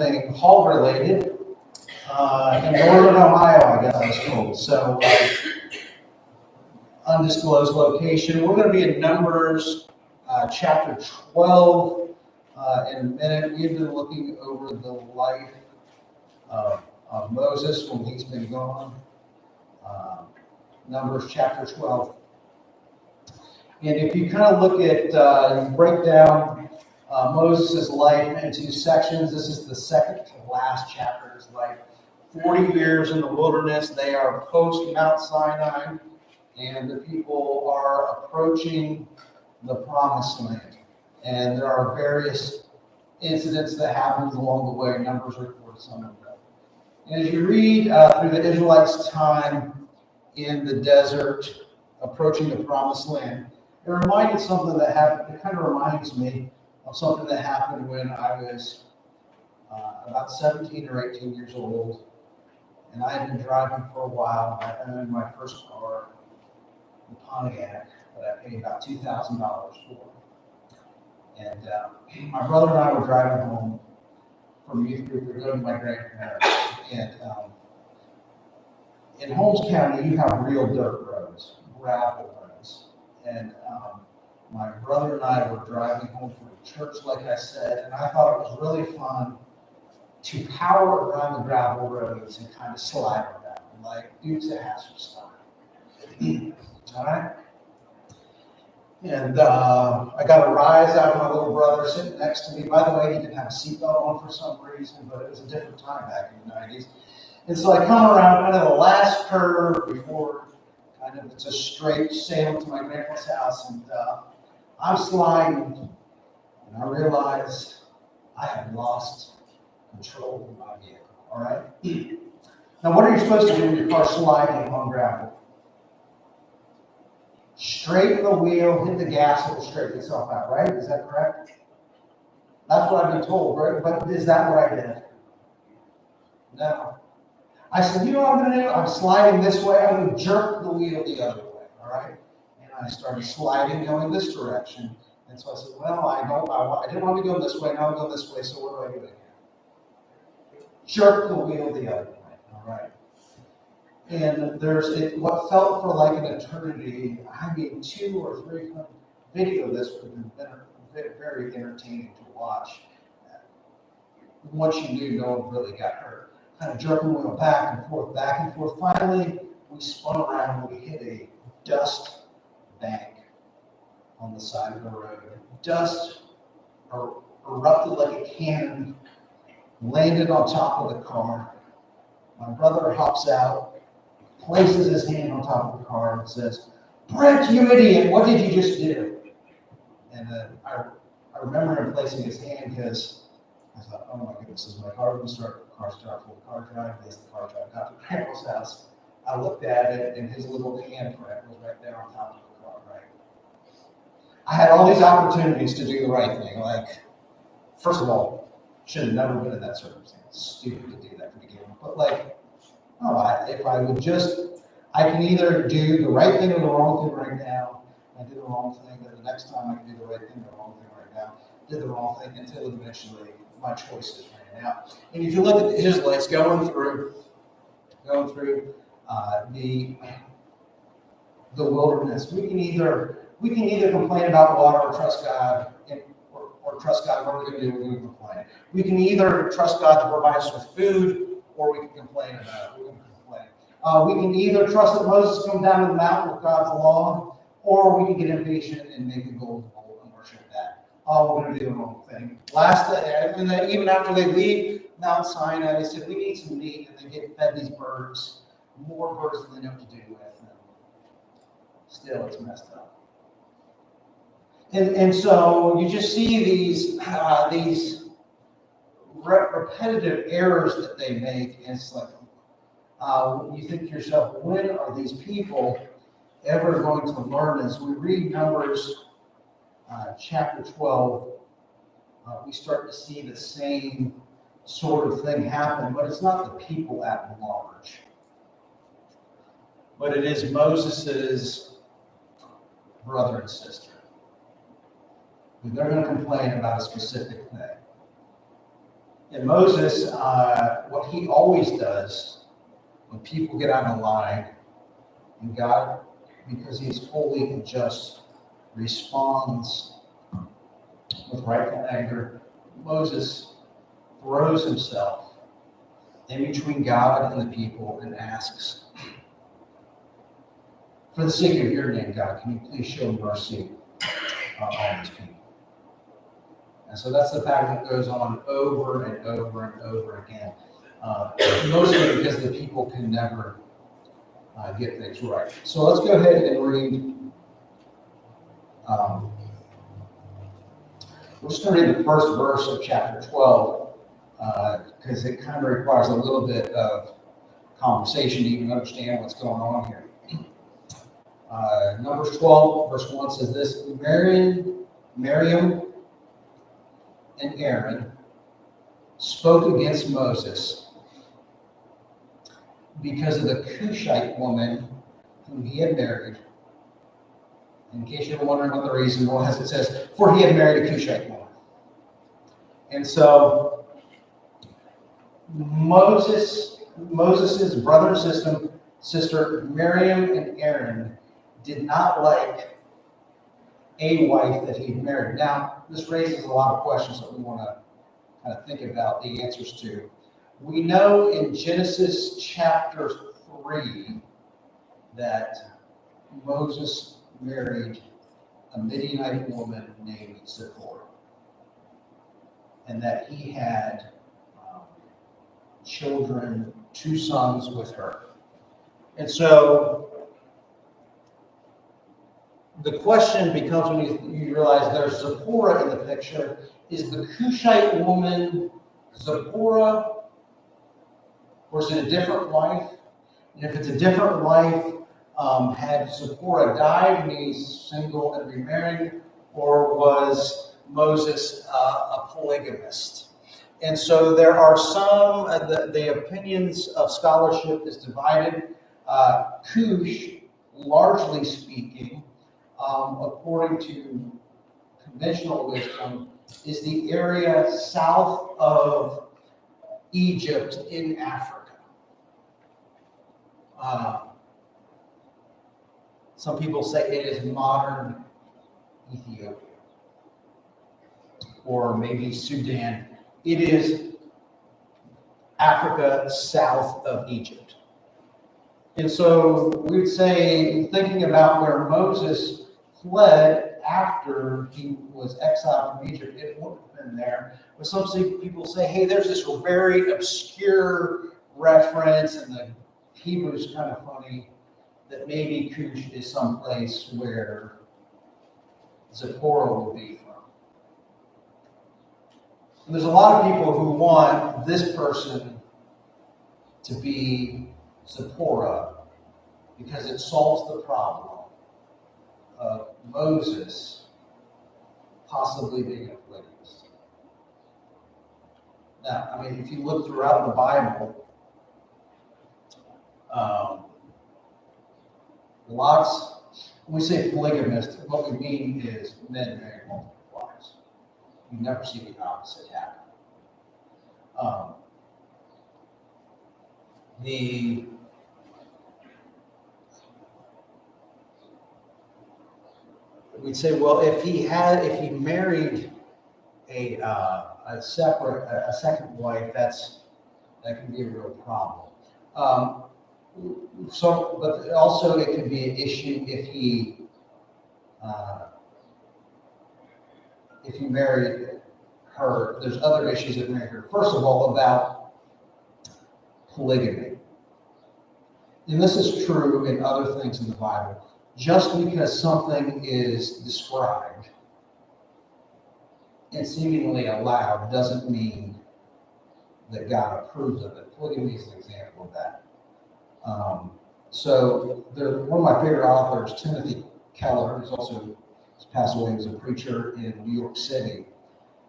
something hall related in northern Ohio, I guess I was told. So, undisclosed location. We're going to be in Numbers chapter 12 in a minute. We've been looking over the life of Moses when he's been gone. Numbers chapter 12. And if you kind of look at, you break down Moses' life into sections. This is the second to last chapter of his life. 40 years in the wilderness. They are post Mount Sinai, and the people are approaching the promised land. And there are various incidents that happen along the way. Numbers record some of them. And as you read through the Israelites' time in the desert, approaching the promised land, it reminded something that happened. It kind of reminds me of something that happened when I was about 17 or 18 years old, and I had been driving for a while. I owned my first car, the Pontiac, that I paid about $2,000 for. And my brother and I were driving home from youth group. We were going to my grandparents, and in Holmes County, you have real dirt roads, gravel roads. And my brother and I were driving home from church, like I said, and I thought it was really fun to power around the gravel roads and kind of slide on them, like Dukes of Hazzard style. All right? And I got a rise out of my little brother sitting next to me. By the way, he didn't have a seatbelt on for some reason, but it was a different time back in the 90s. And so I come around kind of the last curve before kind of it's a straight sail to my grandpa's house, and I'm sliding, and I realize I have lost control of my vehicle. All right? Now, what are you supposed to do when your car's sliding on gravel? Straighten the wheel, hit the gas, it will straighten itself out, right? Is that correct? That's what I've been told, right? But is that what I did? No. I said, you know what I'm going to do? I'm sliding this way. I'm going to jerk the wheel the other way, all right? And I started sliding, going this direction. And so I said, well, I didn't want to be going this way. Now I'm going this way, so what do I do again? Jerk the wheel the other way, all right? And what felt for like an eternity, I mean, 2 or 3 video of this would have been very entertaining to watch. Once you knew no one really got hurt. Kind of jerking the wheel back and forth, back and forth. Finally, we spun around and we hit a dust bank on the side of the road. Dust erupted like a cannon, landed on top of the car. My brother hops out, places his hand on top of the car and says, "Brent, you idiot, what did you just do?" And I remember him placing his hand because I thought, oh my goodness, is my car going to start? The car start, full car drive, yes, the car drive. Got to Grandpa's house. I looked at it, and his little handprint was right there on top of the car, right? I had all these opportunities to do the right thing. Like, first of all, should have never been in that circumstance. Stupid to do that to begin with. But like, if I would just, I can either do the right thing or the wrong thing right now. I did the wrong thing, then the next time I can do the right thing or the wrong thing right now. Did the wrong thing until eventually my choices ran out. And if you look at the Israelites going through the wilderness, we can either complain about water or trust God, or trust God. What are we going to do? We're going to complain. We can either trust God to provide us with food, or we can complain about it. We can either trust that Moses come down to the mountain with God's law, or we can get impatient and make a golden bowl and worship that. We're going to do the wrong thing. Even after they leave Mount Sinai, they said, we need some meat, and they get fed these birds, more birds than they know what to do with. And still, it's messed up. And so you just see these repetitive errors that they make, and it's like, you think to yourself, when are these people ever going to learn this? We read Numbers chapter 12, we start to see the same sort of thing happen, but it's not the people at large. But it is Moses' brother and sister. They're going to complain about a specific thing. And Moses, what he always does when people get out of line, and God, because he's holy and just, responds with rightful anger, Moses throws himself in between God and the people and asks, for the sake of your name, God, can you please show mercy on all these people? And so that's the pattern that goes on over and over and over again, mostly because the people can never get things right. So let's go ahead and read. We'll just read the first verse of chapter 12 because it kind of requires a little bit of conversation to even understand what's going on here. Numbers 12, verse 1 says this: Miriam and Aaron spoke against Moses because of the Cushite woman whom he had married. In case you're wondering what the reason was, it says, for he had married a Cushite woman. And so Moses' brother and sister Miriam and Aaron did not like a wife that he'd married. Now, this raises a lot of questions that we want to kind of think about the answers to. We know in Genesis chapter 3 that Moses married a Midianite woman named Zipporah, and that he had children, 2 sons with her. And so the question becomes, when you realize there's Zipporah in the picture, is the Cushite woman Zipporah, or is it a different wife? And if it's a different wife, had Zipporah died and he's single and remarried, or was Moses a polygamist? And so there are some, the opinions of scholarship is divided. Cush, largely speaking, according to conventional wisdom, is the area south of Egypt in Africa. Some people say it is modern Ethiopia, or maybe Sudan. It is Africa south of Egypt. And so we'd say, thinking about where Moses fled after he was exiled from Egypt, it would have been there. But some people say, hey, there's this very obscure reference, and the Hebrew's kind of funny, that maybe Cush is someplace where Zipporah will be from. And there's a lot of people who want this person to be Zipporah because it solves the problem of Moses possibly being a polygamist. Now, I mean, if you look throughout the Bible, when we say polygamist, what we mean is men marrying multiple wives. You never see the opposite happen. We'd say, well, if he married a second wife, that can be a real problem. But also it could be an issue if he married her. There's other issues that marry her. First of all, about polygamy. And this is true in other things in the Bible. Just because something is described and seemingly allowed doesn't mean that God approves of it. Polygamy is an example of that. One of my favorite authors, Timothy Keller, who's also passed away as a preacher in New York City,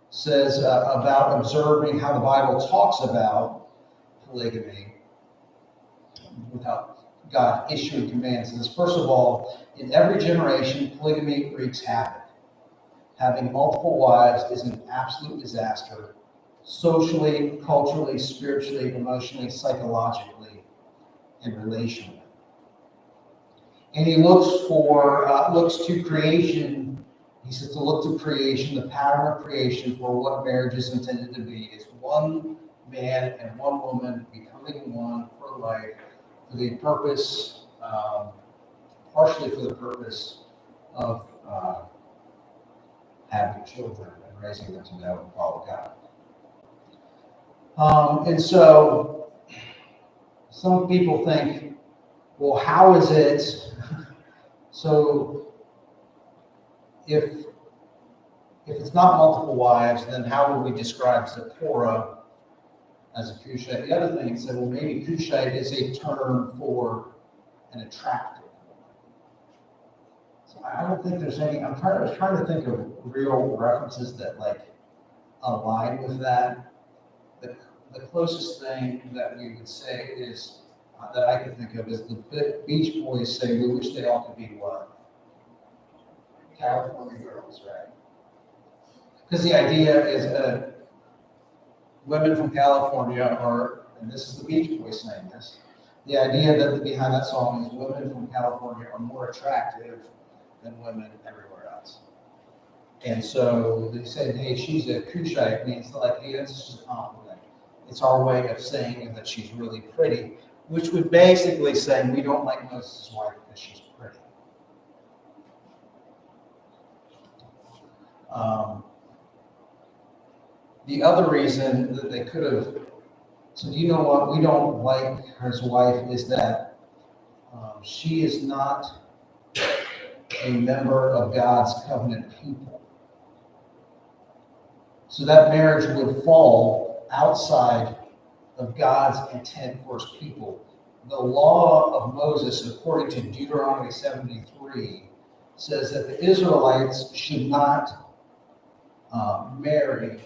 says about observing how the Bible talks about polygamy without God issuing commands. Says, first of all, in every generation, polygamy wreaks havoc. Having multiple wives is an absolute disaster, socially, culturally, spiritually, emotionally, psychologically, and relationally. And he looks to creation. He says to look to creation, the pattern of creation for what marriage is intended to be is one man and one woman becoming one for life, for the purpose, partially for the purpose of having children and raising them to know and follow God. And so some people think, well, how is it? So if it's not multiple wives, then how would we describe Zipporah as a Cushite? The other thing is that, well, maybe Cushite is a term for an attractive woman. So I don't think there's any. I was trying to think of real references that like align with that. The closest thing that we would say is that I can think of is the Beach Boys say, "We wish they all could be what? California girls, right?" Because the idea is that women from California are, and this is the Beach Boys saying this, the idea that behind that song is women from California are more attractive than women everywhere else. And so they said, hey, she's a Cushite, means like, hey, that's just a compliment. It's our way of saying that she's really pretty, which would basically say we don't like Moses' wife because she's pretty. The other reason that they could have, so do you know what we don't like his wife is that she is not a member of God's covenant people. So that marriage would fall outside of God's intent for his people. The law of Moses, according to Deuteronomy 73, says that the Israelites should not marry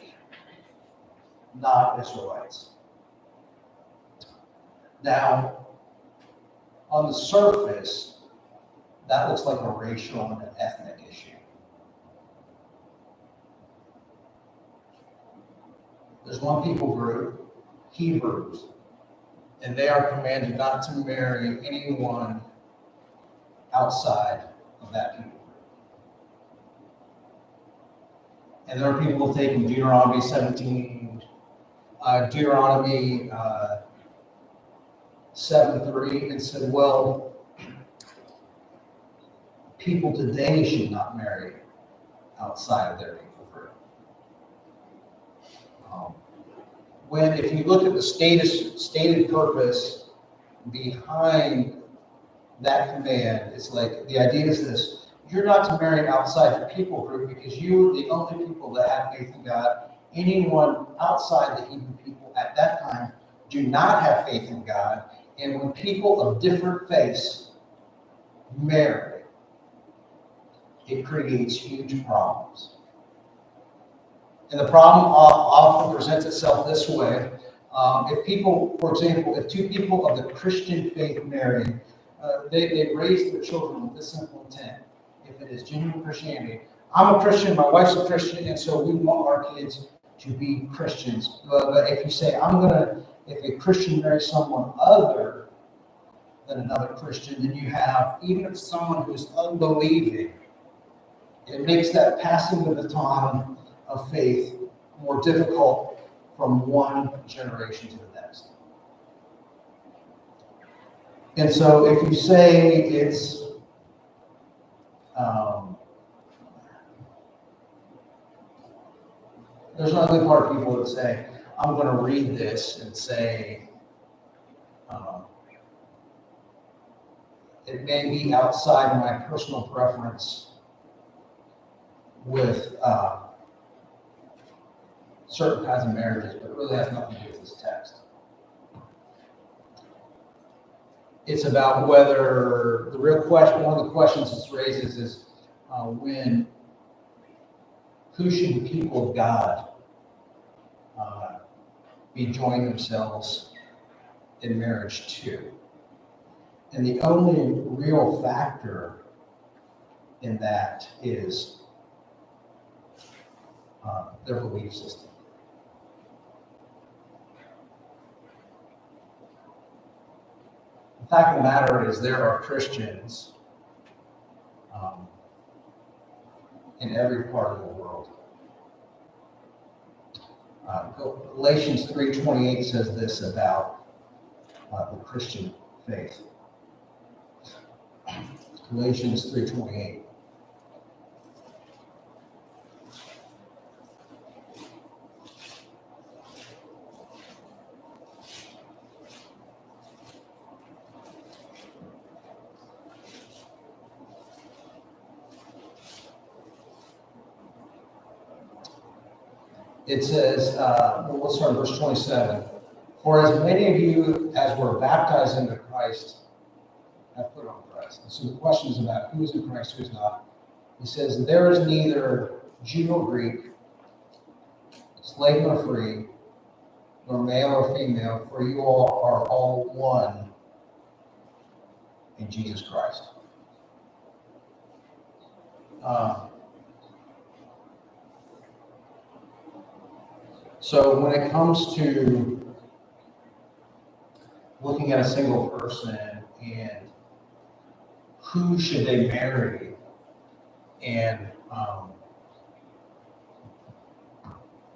non-Israelites. Now, on the surface, that looks like a racial and an ethnic issue. There's one people group, Hebrews, and they are commanded not to marry anyone outside of that people group. And there are people who take in Deuteronomy 17, Deuteronomy 7:3, and said, well, people today should not marry outside of their people group. If you look at the stated purpose behind that command, it's like the idea is this: you're not to marry outside your people group because you're the only people that have faith in God. Anyone outside the Hebrew people at that time do not have faith in God. And when people of different faiths marry, it creates huge problems. And the problem often presents itself this way. If people, for example, if two people of the Christian faith marry, they raise their children with this simple intent. If it is genuine Christianity, I'm a Christian, my wife's a Christian, and so we want our kids to be Christians. But if you say, if a Christian marries someone other than another Christian, then you have, even if someone who's unbelieving, it makes that passing the baton of faith more difficult from one generation to the next. And so if you say it's there's an ugly part of people that say, I'm going to read this and say, it may be outside my personal preference with certain kinds of marriages, but it really has nothing to do with this text. It's about whether the real question, one of the questions this raises is who should the people of God be joining themselves in marriage to? And the only real factor in that is their belief system. The fact of the matter is there are Christians in every part of the world. Galatians 3:28 says this about the Christian faith. Galatians 3:28. It says, let's start in verse 27. For as many of you as were baptized into Christ have put on Christ. And so the question is about who is in Christ, who is not. He says, there is neither Jew nor Greek, slave nor free, nor male or female, for you all are all one in Jesus Christ. So when it comes to looking at a single person and who should they marry and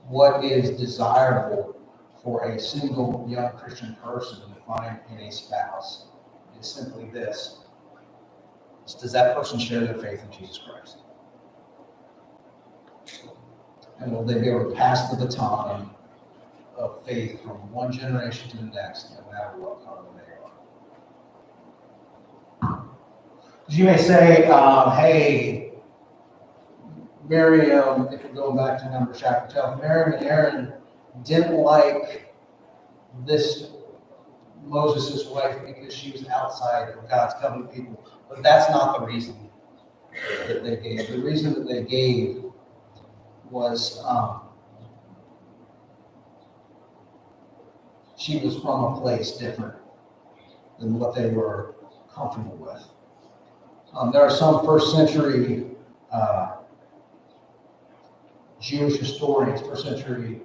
what is desirable for a single young Christian person to find in a spouse is simply this. Does that person share their faith in Jesus Christ? And will they be able to pass the baton of faith from one generation to the next, no matter what color they are? You may say, hey, Miriam, if you're going back to Numbers chapter 12, Miriam and Aaron didn't like this Moses' wife because she was outside of God's covenant people. But that's not the reason that they gave. The reason that they gave was she was from a place different than what they were comfortable with. There are some first century Jewish historians, first century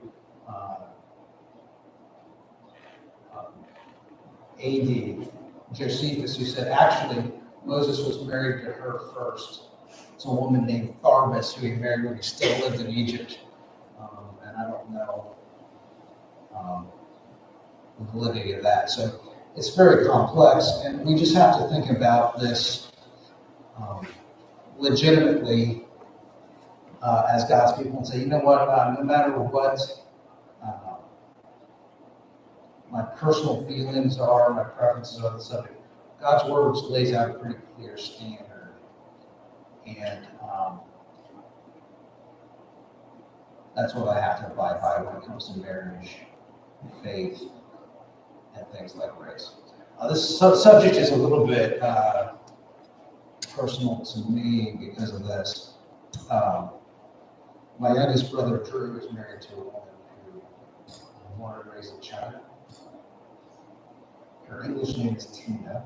AD, Josephus, who said actually Moses was married to her first. It's a woman named Tharbus who he married when he still lived in Egypt. And I don't know the validity of that. So it's very complex, and we just have to think about this legitimately as God's people and say, you know what, no matter what my personal feelings are, my preferences on the subject, God's word lays out a pretty clear standard. And that's what I have to abide by when it comes to marriage, faith, and things like race. This subject is a little bit personal to me because of this. My youngest brother, Drew, is married to a woman who wanted to raise in China. Her English name is Tina.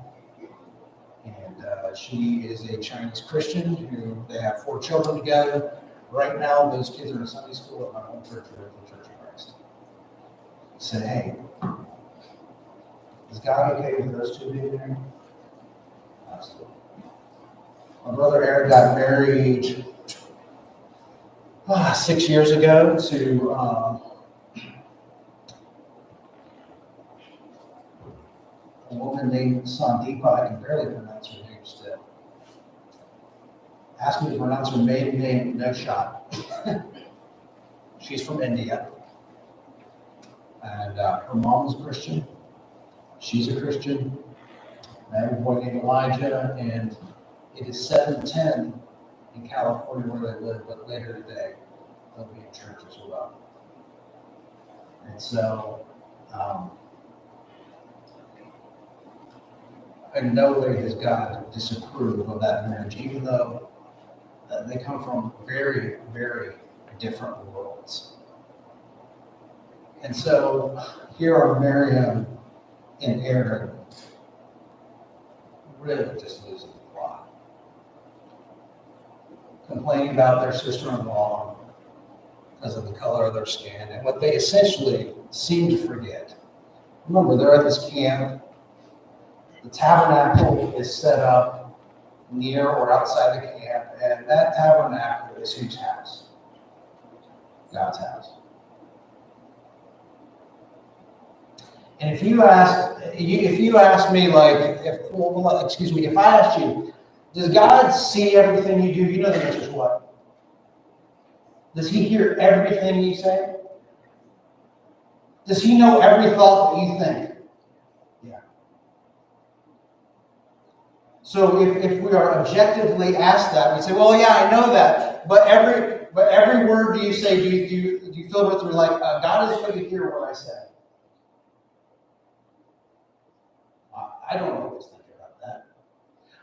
And she is a Chinese Christian who they have 4 children together. Right now, those kids are in Sunday school at my home church, the Church of Christ. I said, hey, is God okay with those 2 being married? Absolutely. My brother Aaron got married 6 years ago to a woman named Sandeepa. I can barely pronounce her name still. Asked me to pronounce her maiden name, no shot. She's from India. And her mom is a Christian. She's a Christian. I have a boy named Elijah, and it is 7:10 in California where they live, but later today they'll be in church as well. And so, in no way does God disapprove of that marriage, even though they come from very, very different worlds. And so here are Miriam and Aaron really just losing the plot. Complaining about their sister-in-law because of the color of their skin and what they essentially seem to forget. Remember, they're at this camp. The tabernacle is set up near or outside the camp, and that tabernacle is whose house? God's house. And if you ask me, like, if I asked you, does God see everything you do? You know the answer is what? Does he hear everything you say? Does he know every thought that you think? Yeah. So if we are objectively asked that, we say, well, yeah, I know that, but every word you say, do you filter through like, God is going to hear what I say? I don't always think about that.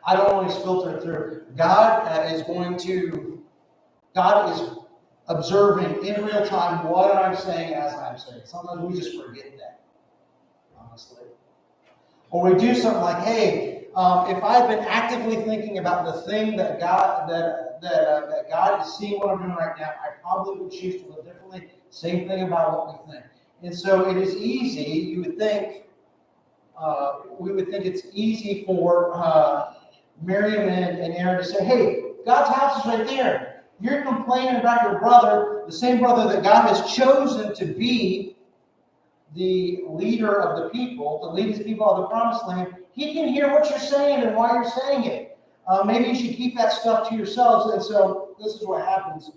I don't always filter it through. God is observing in real time what I'm saying as I'm saying. Sometimes we just forget that, honestly. Or we do something like, hey, if I've been actively thinking about the thing that God is seeing what I'm doing right now, I probably would choose to live differently. Same thing about what we think. And so it is easy, you would think, it's easy for Miriam and Aaron to say, hey, God's house is right there. You're complaining about your brother, the same brother that God has chosen to be the leader of the people, to lead his people out of the promised land. He can hear what you're saying and why you're saying it. Maybe you should keep that stuff to yourselves. And so this is what happens.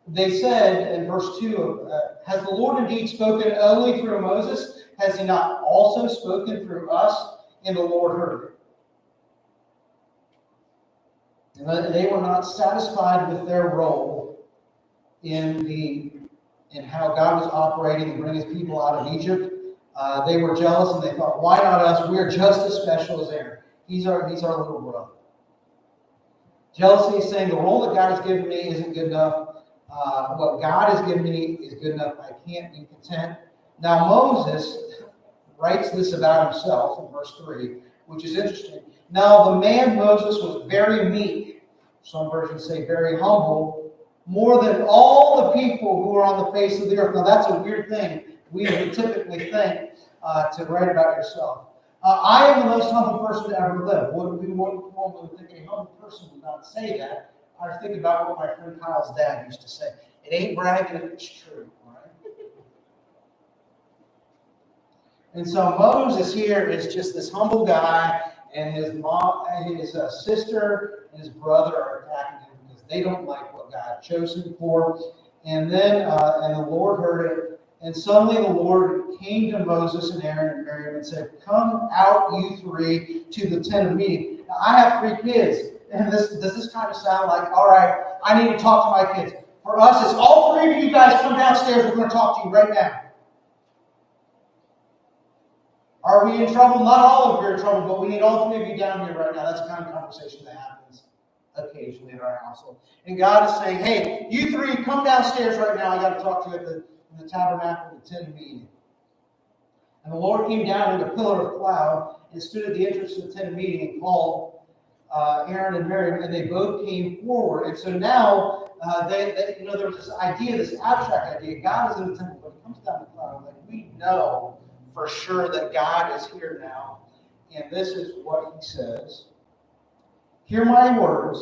They said in verse 2, has the Lord indeed spoken only through Moses? Has he not also spoken through us? And the Lord heard it. And they were not satisfied with their role in how God was operating and bringing his people out of Egypt. They were jealous and they thought, why not us? We're just as special as Aaron. He's our little brother. Jealousy is saying the role that God has given me isn't good enough. What God has given me is good enough. I can't be content. Now Moses writes this about himself in verse 3, which is interesting. Now the man Moses was very meek, some versions say very humble, more than all the people who are on the face of the earth. Now that's a weird thing we would typically think to write about yourself. I am the most humble person to ever live. What we would think a humble person would not say that. I think about what my friend Kyle's dad used to say. It ain't bragging if it's true, right? And so Moses here is just this humble guy, and his mom, his sister, and his brother are attacking him because they don't like what God chose him for. And then, and the Lord heard it, and suddenly the Lord came to Moses and Aaron and Miriam and said, "Come out, you three, to the tent of meeting." Now, I have 3 kids, and does this kind of sound like, all right, I need to talk to my kids? For us, it's all 3 of you guys come downstairs. We're going to talk to you right now. Are we in trouble? Not all of you are in trouble, but we need all 3 of you down here right now. That's the kind of conversation that happens occasionally in our household. And God is saying, hey, you 3, come downstairs right now. I got to talk to you in the tabernacle, the tent of meeting. And the Lord came down in a pillar of cloud and stood at the entrance to the tent of meeting and called Aaron and Miriam, and they both came forward. And so now, there was this idea, this abstract idea. God is in the temple, but he comes down the cloud. Like, we know for sure that God is here now. And this is what he says. Hear my words.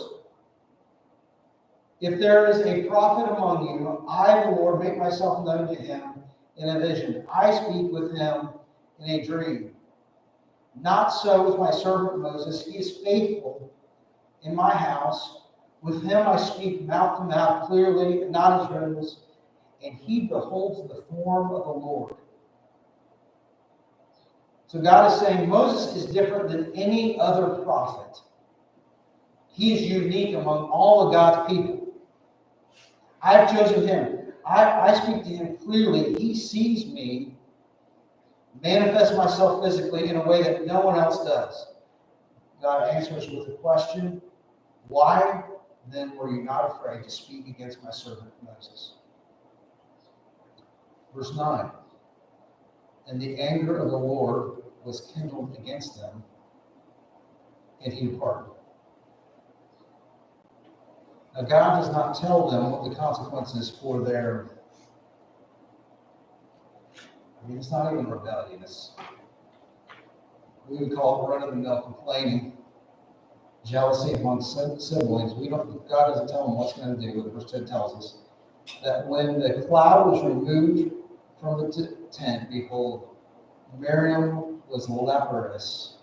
If there is a prophet among you, I, the Lord, make myself known to him in a vision. I speak with him in a dream. Not so with my servant Moses. He is faithful in my house. With him I speak mouth to mouth clearly, not as riddles, and he beholds the form of the Lord. So God is saying Moses is different than any other prophet. He is unique among all of God's people. I've chosen him. I speak to him clearly. He sees me manifest myself physically in a way that no one else does. God answers with a question. Why then were you not afraid to speak against my servant Moses? Verse 9. And the anger of the Lord was kindled against them, and he departed. Now God does not tell them what the consequences for their, it's not even rebellion. we would call it run-of-the-mill complaining, jealousy among siblings. God doesn't tell them what's going to do. Verse 10 tells us that when the cloud was removed from the tent, behold, Miriam was leprous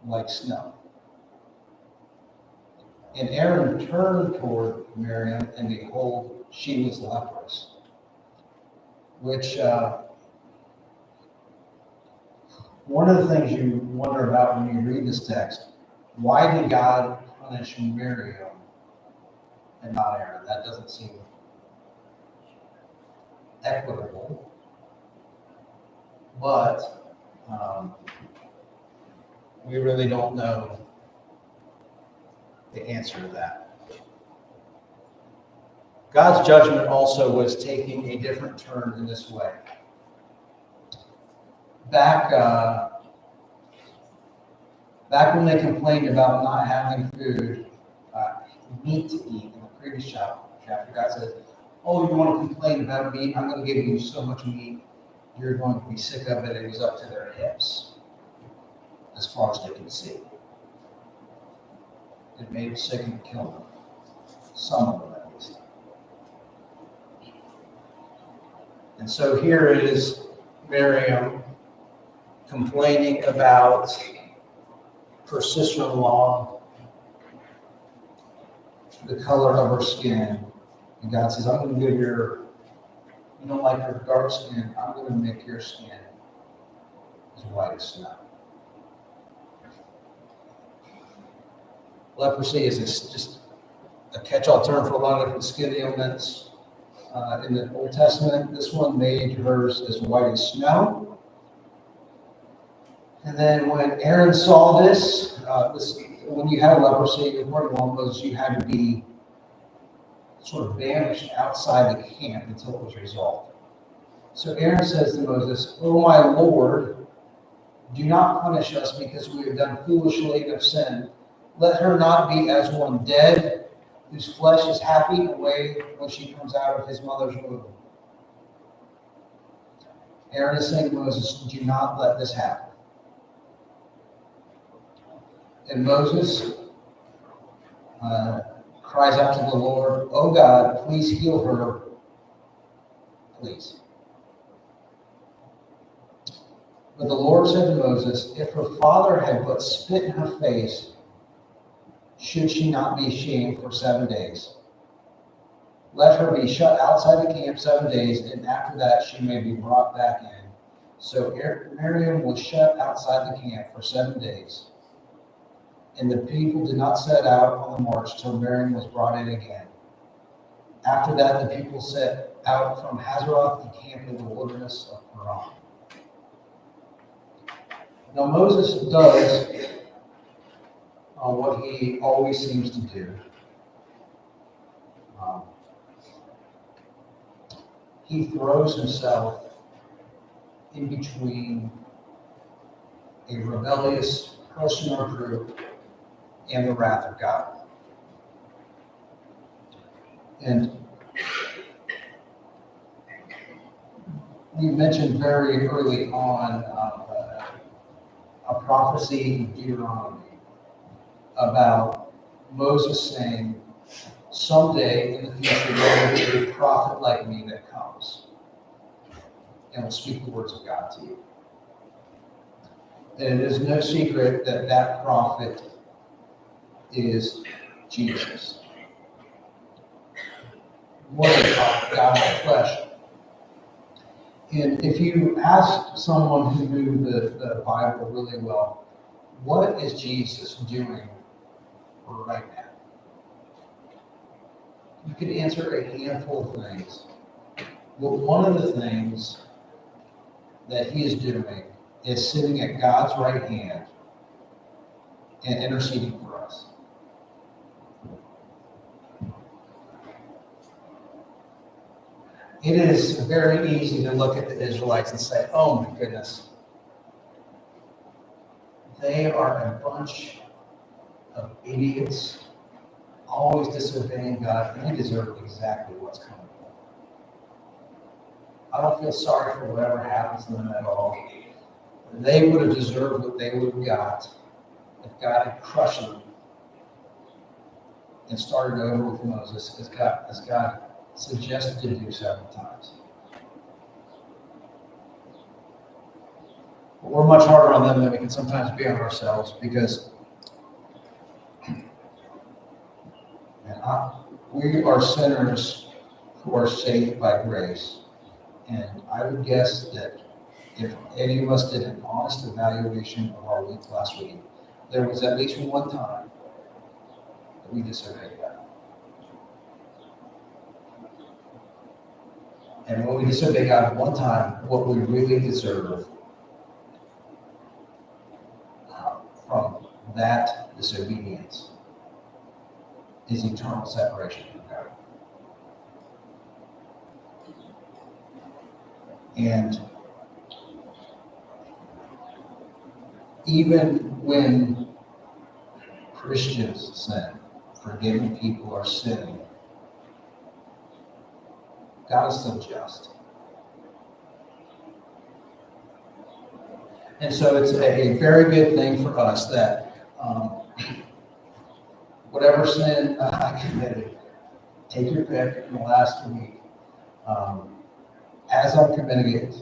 like snow. And Aaron turned toward Miriam, and behold, she was leprous. Which, one of the things you wonder about when you read this text, why did God punish Miriam and not Aaron? That doesn't seem equitable. But we really don't know the answer to that. God's judgment also was taking a different turn in this way. Back when they complained about not having food, meat to eat in the previous chapter, God says, "Oh, you want to complain about meat? I'm going to give you so much meat, you're going to be sick of it." It was up to their hips, as far as they could see. It made them sick and killed them. Some of them, at least. And so here is Miriam complaining about her sister-in-law, the color of her skin. And God says, I'm going to give you don't like her dark skin, I'm going to make your skin as white as snow. Leprosy is just a catch-all term for a lot of different skin ailments. In the Old Testament, this one made hers as white as snow. And then when Aaron saw this, when you had leprosy, according to Moses, you had to be sort of banished outside the camp until it was resolved. So Aaron says to Moses, "Oh my Lord, do not punish us because we have done foolishly and have sinned. Let her not be as one dead, whose flesh is happy away when she comes out of his mother's womb." Aaron is saying to Moses, do not let this happen. And Moses cries out to the Lord, "Oh God, please heal her, please." But the Lord said to Moses, "If her father had but spit in her face, should she not be shamed for 7 days? Let her be shut outside the camp 7 days, and after that she may be brought back in." So Miriam was shut outside the camp for 7 days. And the people did not set out on the march till Miriam was brought in again. After that, the people set out from Hazeroth and camped in the wilderness of Paran. Now Moses does what he always seems to do. He throws himself in between a rebellious person or group and the wrath of God. And we mentioned very early on a prophecy in Deuteronomy about Moses saying, someday in the future there will be a prophet like me that comes and will speak the words of God to you. And it is no secret that that prophet is Jesus. More than a prophet, God in the flesh. And if you ask someone who knew the Bible really well, what is Jesus doing right now? You could answer a handful of things. But one of the things that he is doing is sitting at God's right hand and interceding for us. It is very easy to look at the Israelites and say, oh my goodness, they are a bunch of idiots, always disobeying God, and they deserve exactly what's coming. I don't feel sorry for whatever happens to them at all. They would have deserved what they would have got if God had crushed them and started over with Moses, as God suggested to do several times. But we're much harder on them than we can sometimes be on ourselves, because we are sinners who are saved by grace. And I would guess that if any of us did an honest evaluation of our week last week, there was at least one time that we disobeyed God. And when we disobey God one time, what we really deserve from that disobedience is eternal separation from God. And even when Christians sin, forgiving people are sinning, God is still just. And so it's a very good thing for us that whatever sin I committed, take your pick in the last week, as I'm committing it,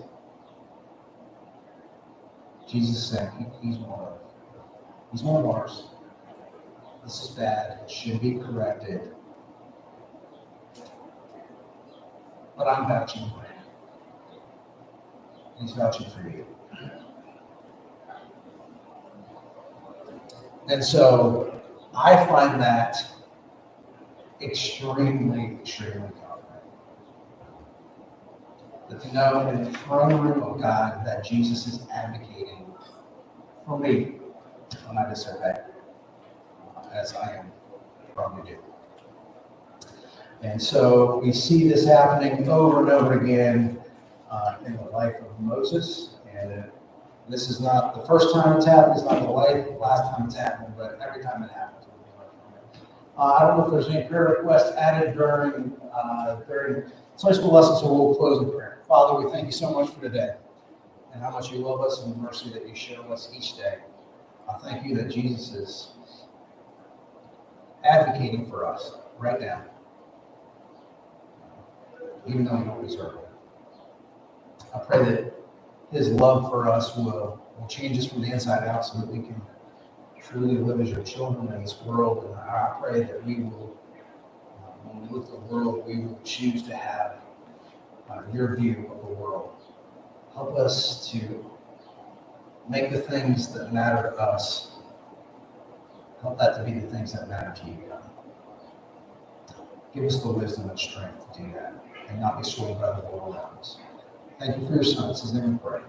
Jesus said he's one of ours. This is bad. It should be corrected. But I'm vouching for him. He's vouching for you. And so I find that extremely, extremely confident. That to know in the throne room of God that Jesus is advocating for me when I disobey, as I am prone to do. And so we see this happening over and over again in the life of Moses. And this is not the first time it's happened, it's not the last time it's happened, but every time it happens, we'll be learning from it. I don't know if there's any prayer requests added during Sunday school lessons, so we'll close in prayer. Father, we thank you so much for today and how much you love us and the mercy that you show us each day. I thank you that Jesus is advocating for us right now, even though we don't deserve it. I pray that his love for us will change us from the inside out so that we can truly live as your children in this world. And I pray that we will, when we look at the world, we will choose to have your view of the world. Help us to make the things that matter to us, help that to be the things that matter to you, God. Give us the wisdom and strength to do that and not be swayed by the world around us. Thank you for your son. It's his name we pray.